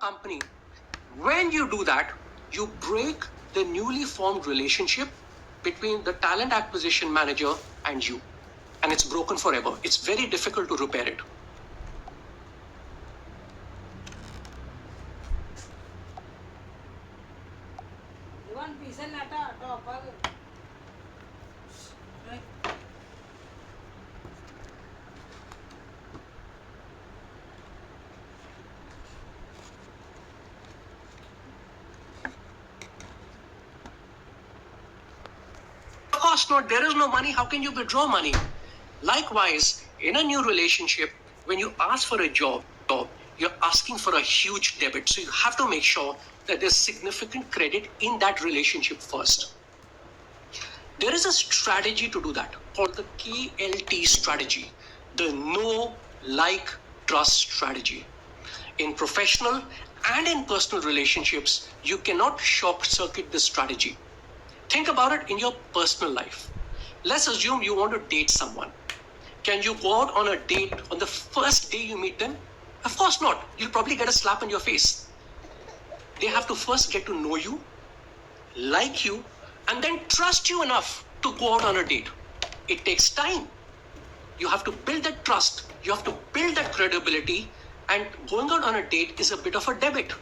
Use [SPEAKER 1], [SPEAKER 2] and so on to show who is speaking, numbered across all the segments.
[SPEAKER 1] company. When you do that, you break the newly formed relationship between the talent acquisition manager and you. And it's broken forever. It's very difficult to repair it. Of course not. There is no money. How can you withdraw money? Likewise, in a new relationship, when you ask for a job, you're asking for a huge debit. So you have to make sure that there's significant credit in that relationship first. There is a strategy to do that called the KLT strategy, the know, like, trust strategy. In professional and in personal relationships, you cannot short circuit this strategy. Think about it in your personal life. Let's assume you want to date someone. Can you go out on a date on the first day you meet them? Of course not. You'll probably get a slap on your face. They have to first get to know you, like you, and then trust you enough to go out on a date. It takes time. You have to build that trust. You have to build that credibility, and going out on a date is a bit of a debit.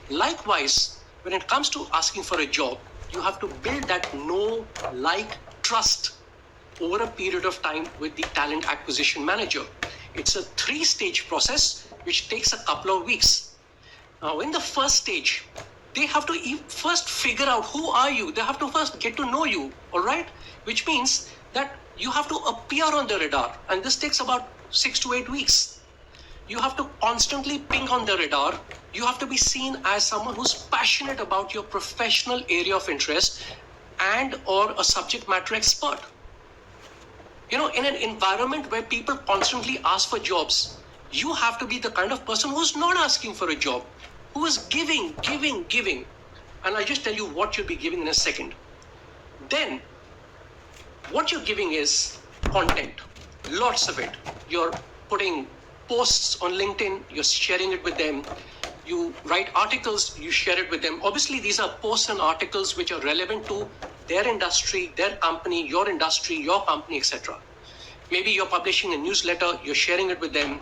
[SPEAKER 1] Likewise, when it comes to asking for a job, you have to build that know, like, trust over a period of time with the talent acquisition manager. It's a 3-stage process which takes a couple of weeks. Now, in the first stage, they have to first figure out who are you. They have to first get to know you, all right? Which means that you have to appear on the radar, and this takes about 6 to 8 weeks. You have to constantly ping on the radar. You have to be seen as someone who's passionate about your professional area of interest and or a subject matter expert. You know, in an environment where people constantly ask for jobs, you have to be the kind of person who's not asking for a job, who is giving. And I'll just tell you what you'll be giving in a second. Then, what you're giving is content, lots of it. You're putting posts on LinkedIn, you're sharing it with them. You write articles, you share it with them. Obviously, these are posts and articles which are relevant to their industry, their company, your industry, your company, etc. Maybe you're publishing a newsletter, you're sharing it with them.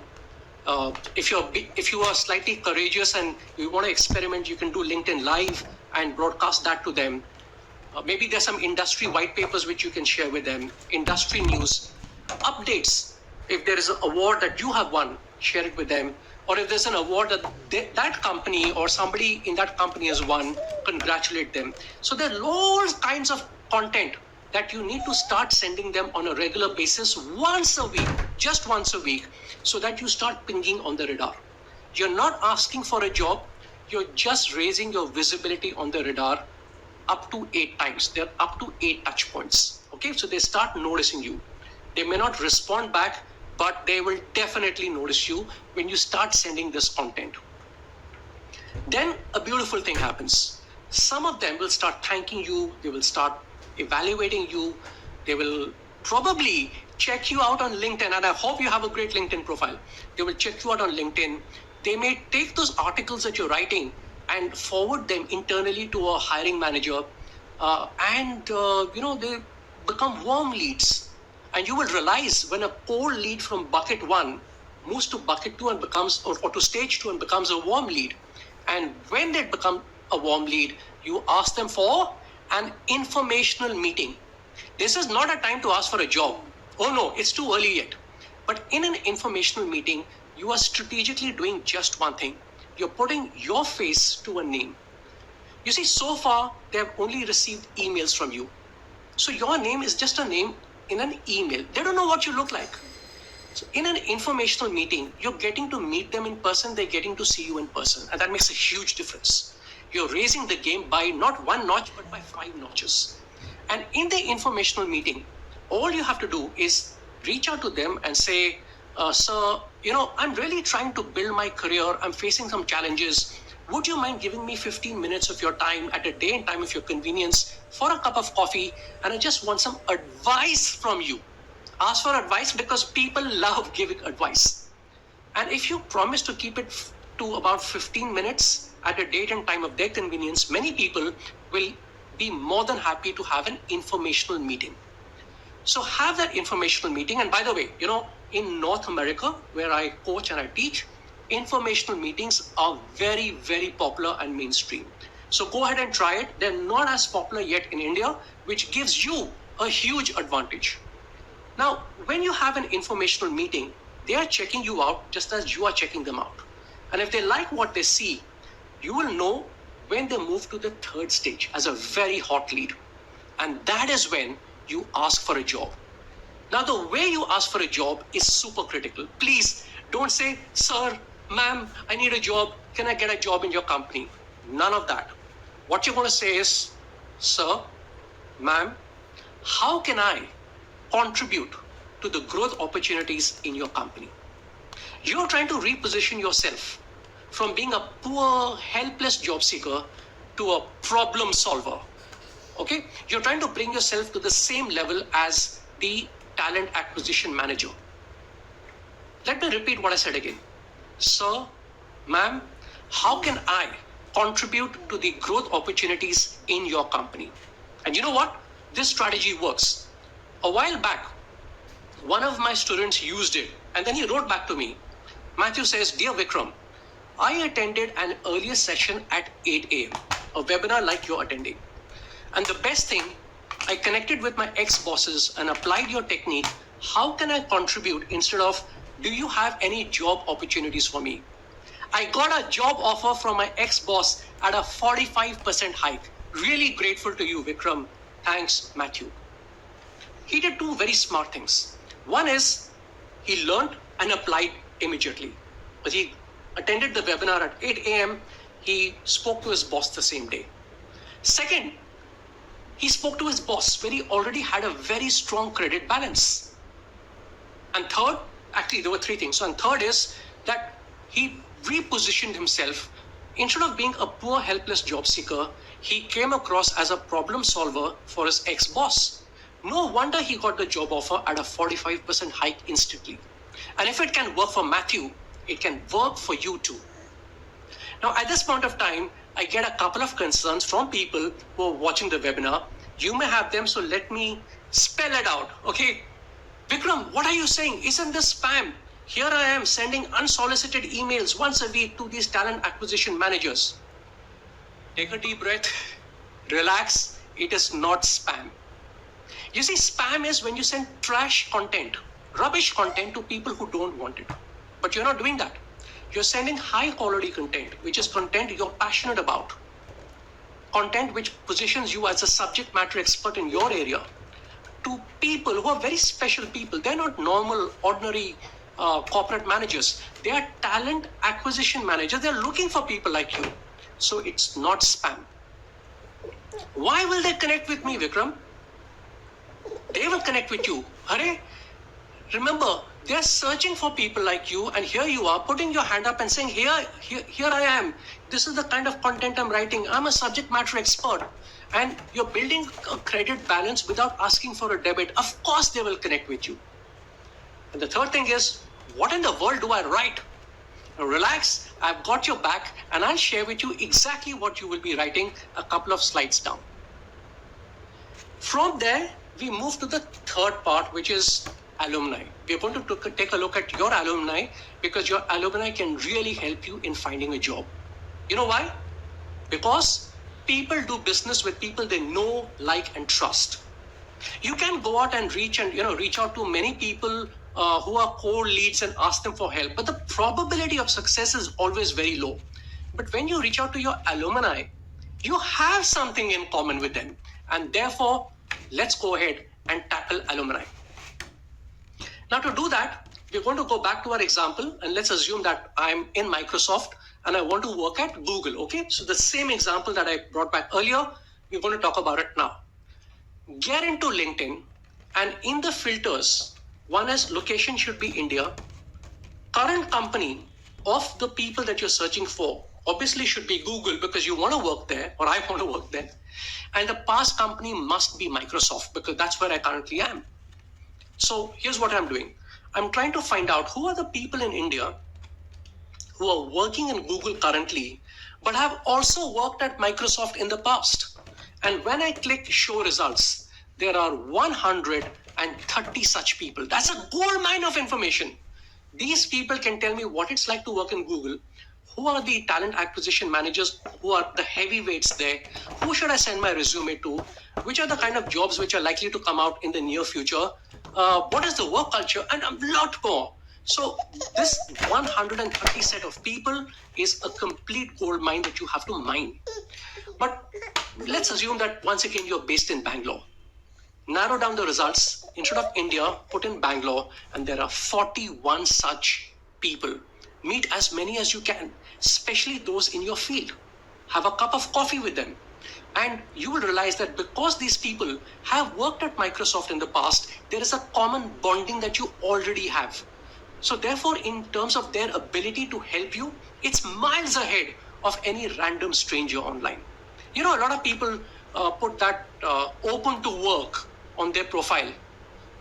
[SPEAKER 1] If you are slightly courageous and you want to experiment, you can do LinkedIn Live and broadcast that to them. Maybe there's some industry white papers which you can share with them, industry news, updates. If there is an award that you have won, share it with them. Or if there's an award that that company or somebody in that company has won, congratulate them. So there are all kinds of content that you need to start sending them on a regular basis once a week, just once a week, so that you start pinging on the radar. You're not asking for a job, you're just raising your visibility on the radar up to 8 times. They're up to 8 touch points. Okay, so they start noticing you. They may not respond back, but they will definitely notice you when you start sending this content. Then a beautiful thing happens. Some of them will start thanking you, they will start evaluating you, they will probably check you out on LinkedIn, and I hope you have a great LinkedIn profile. They will check you out on LinkedIn. They may take those articles that you're writing and forward them internally to a hiring manager, and they become warm leads. And you will realize when a cold lead from bucket 1 moves to bucket 2 and becomes, or to stage 2 and becomes a warm lead. And when they become a warm lead, you ask them for an informational meeting. This is not a time to ask for a job. Oh no, it's too early yet. But in an informational meeting, you are strategically doing just one thing. You're putting your face to a name. You see, so far, they have only received emails from you. So your name is just a name in an email. They don't know what you look like. So in an informational meeting, you're getting to meet them in person, they're getting to see you in person. And that makes a huge difference. You're raising the game by not 1 notch, but by 5 notches. And in the informational meeting, all you have to do is reach out to them and say, sir, I'm really trying to build my career. I'm facing some challenges. Would you mind giving me 15 minutes of your time at a day and time of your convenience for a cup of coffee? And I just want some advice from you. Ask for advice because people love giving advice. And if you promise to keep it to about 15 minutes at a date and time of their convenience, many people will be more than happy to have an informational meeting. So have that informational meeting. And by the way, in North America, where I coach and I teach, informational meetings are very, very popular and mainstream. So go ahead and try it. They're not as popular yet in India, which gives you a huge advantage. Now, when you have an informational meeting, they are checking you out just as you are checking them out. And if they like what they see, you will know when they move to the third stage as a very hot lead. And that is when you ask for a job. Now, the way you ask for a job is super critical. Please don't say, sir, ma'am, I need a job. Can I get a job in your company? None of that. What you're going to say is, sir, ma'am, how can I contribute to the growth opportunities in your company? You're trying to reposition yourself from being a poor, helpless job seeker to a problem solver. Okay? You're trying to bring yourself to the same level as the talent acquisition manager. Let me repeat what I said again. Sir, ma'am, how can I contribute to the growth opportunities in your company? And you know what? This strategy works. A while back, one of my students used it, and then he wrote back to me. Matthew says, Dear Vikram, I attended an earlier session at 8 a.m., a webinar like you're attending. And the best thing, I connected with my ex-bosses and applied your technique. How can I contribute instead of, do you have any job opportunities for me? I got a job offer from my ex-boss at a 45% hike. Really grateful to you, Vikram. Thanks, Matthew. He did two very smart things. One is he learned and applied immediately. But he attended the webinar at 8 a.m. He spoke to his boss the same day. Second, he spoke to his boss where he already had a very strong credit balance. And third, actually there were three things. So, and third is that he repositioned himself. Instead of being a poor, helpless job seeker, he came across as a problem solver for his ex-boss. No wonder he got the job offer at a 45% hike instantly. And if it can work for Matthew, it can work for you too. Now, at this point of time, I get a couple of concerns from people who are watching the webinar. You may have them, so let me spell it out, okay? Vikram, what are you saying? Isn't this spam? Here I am sending unsolicited emails once a week to these talent acquisition managers. Take a deep breath, relax. It is not spam. You see, spam is when you send trash content, rubbish content to people who don't want it. But you're not doing that. You're sending high quality content, which is content you're passionate about. Content which positions you as a subject matter expert in your area to people who are very special people. They're not normal, ordinary corporate managers. They are talent acquisition managers. They're looking for people like you. So it's not spam. Why will they connect with me, Vikram? They will connect with you. Hare, remember, they're searching for people like you, and here you are putting your hand up and saying, here I am. This is the kind of content I'm writing. I'm a subject matter expert. And you're building a credit balance without asking for a debit. Of course, they will connect with you. And the third thing is, what in the world do I write? Now relax, I've got your back, and I'll share with you exactly what you will be writing a couple of slides down. From there, we move to the third part, which is alumni. We're going to take a look at your alumni because your alumni can really help you in finding a job. You know why? Because people do business with people they know, like, and trust. You can go out and reach out to many people who are cold leads and ask them for help, but the probability of success is always very low. But when you reach out to your alumni, you have something in common with them, and therefore, let's go ahead and tackle alumni. Now, to do that, we're going to go back to our example, and let's assume that I'm in Microsoft and I want to work at Google, okay? So the same example that I brought back earlier, we're going to talk about it now. Get into LinkedIn, and in the filters, one is location should be India. Current company of the people that you're searching for obviously should be Google because you want to work there, or I want to work there. And the past company must be Microsoft because that's where I currently am. So here's what I'm doing. I'm trying to find out who are the people in India who are working in Google currently, but have also worked at Microsoft in the past. And when I click show results, there are 130 such people. That's a gold mine of information. These people can tell me what it's like to work in Google. Who are the talent acquisition managers? Who are the heavyweights there? Who should I send my resume to? Which are the kind of jobs which are likely to come out in the near future? What is the work culture? And a lot more. So this 130 set of people is a complete gold mine that you have to mine. But let's assume that once again you're based in Bangalore. Narrow down the results. Instead of India, put in Bangalore, and there are 41 such people. Meet as many as you can, especially those in your field. Have a cup of coffee with them. And you will realize that because these people have worked at Microsoft in the past, there is a common bonding that you already have. So therefore, in terms of their ability to help you, it's miles ahead of any random stranger online. You know, a lot of people put that open to work on their profile.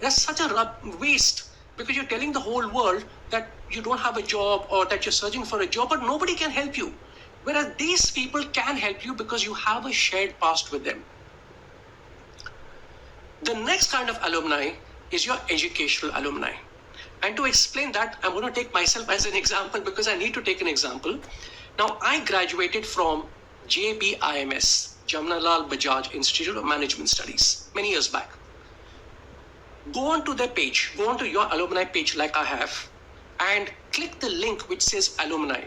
[SPEAKER 1] That's such a waste, because you're telling the whole world that you don't have a job or that you're searching for a job, but nobody can help you. Whereas these people can help you because you have a shared past with them. The next kind of alumni is your educational alumni. And to explain that, I'm going to take myself as an example because I need to take an example. Now, I graduated from JBIMS, Jamnalal Bajaj Institute of Management Studies, many years back. Go on to their page, go on to your alumni page like I have, and click the link which says alumni.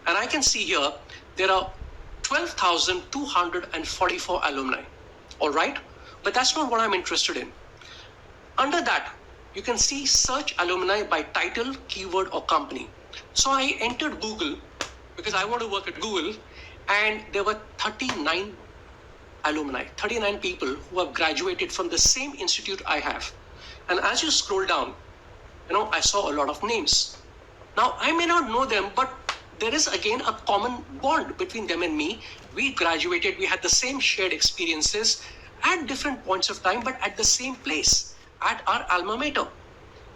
[SPEAKER 1] And I can see here, there are 12,244 alumni. All right? But that's not what I'm interested in. Under that, you can see search alumni by title, keyword, or company. So I entered Google because I want to work at Google, and there were 39 alumni, 39 people who have graduated from the same institute I have. And as you scroll down, I saw a lot of names. Now, I may not know them, but there is again a common bond between them and me. We graduated, we had the same shared experiences at different points of time, but at the same place, at our alma mater.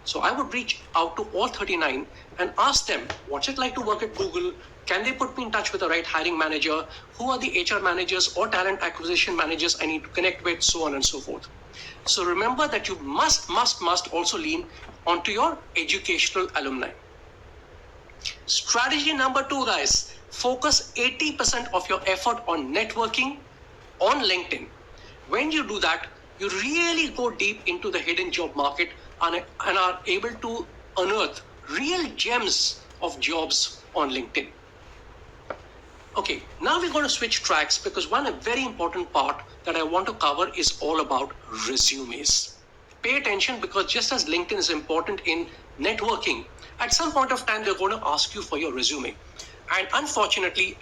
[SPEAKER 1] So I would reach out to all 39 and ask them, what's it like to work at Google? Can they put me in touch with the right hiring manager? Who are the HR managers or talent acquisition managers I need to connect with, so on and so forth. So remember that you must also lean onto your educational alumni. Strategy number 2, guys, focus 80% of your effort on networking on LinkedIn. When you do that, you really go deep into the hidden job market and are able to unearth real gems of jobs on LinkedIn. Okay, now we're going to switch tracks because one very important part that I want to cover is all about resumes. Pay attention, because just as LinkedIn is important in networking, at some point of time they're going to ask you for your resume. And unfortunately,